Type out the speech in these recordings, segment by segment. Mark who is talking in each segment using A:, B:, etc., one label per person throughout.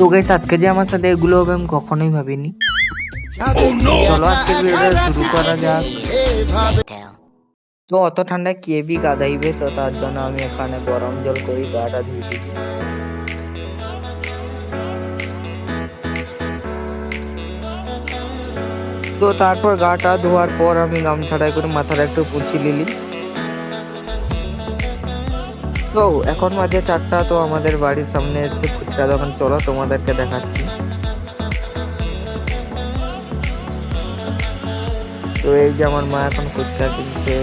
A: তো গাইস আজকে যে আমার সাথে এগুলো হবে আমি কখনোই ভাবিনি। চলো আজকের ভিডিওটা শুরু করা যাক। তো অত ঠান্ডায় কে বি কাদাইবে, তো তার জন্য আমি এখানে গরম জল করি গাটা ধুয়ে দিই। তো তারপর গাটা ধোয়ার পর আমি গামছাটাই করে মাথাটা একটু পুছি নিলি। তো এখন বাজে 4টা। তো আমাদের বাড়ির সামনে এসে ফুচকা দোকান, চলো তোমাদেরকে দেখাচ্ছি। তো এই যে আমার মা এখন ফুচকা কিনছে।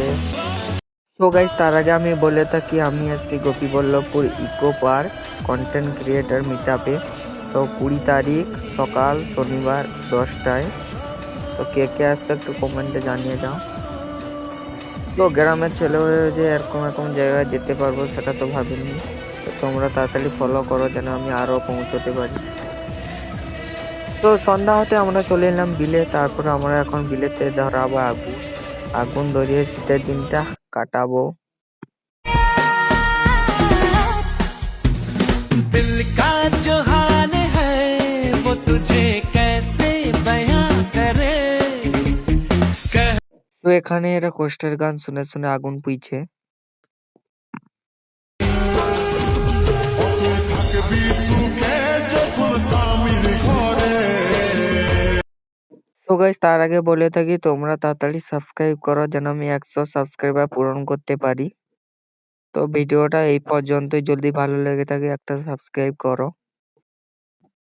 A: তো গাইস তার আগে আমি বলে থাকি আমি এসেছি Gopiballavpur eco park content creator মিটআপে। তো 20 তারিখ সকাল শনিবার 10টায়। তো কে কে আসছে একটু কমেন্টে জানিয়ে যাও। তো গ্রামের ছেলে হয়ে যে এরকম এরকম জায়গায় যেতে পারবো সেটা তো ভাবিনি। তো তোমরা তাড়াতাড়ি ফলো করো যেন আমি আরো পৌঁছতে পারি। তো সন্ধ্যা হতে আমরা চলে এলাম বিলে। তারপর আমরা এখন বিলেতে ধরাবো আগুন। আগুন ধরিয়ে শীতের দিনটা কাটাবো।
B: दिल का जो हाल है वो तुझे कैसे बयां करे।
A: তো এখানে এরা কষ্টের গান শুনে শুনে আগুন পুইছে। তো গাইস তার আগে বলে থাকি তোমরা তাড়াতাড়ি সাবস্ক্রাইব করো যেন আমি 100 সাবস্ক্রাইবার পূরণ করতে পারি। তো ভিডিওটা এই পর্যন্তই, যদি ভালো লেগে থাকে একটা সাবস্ক্রাইব করো।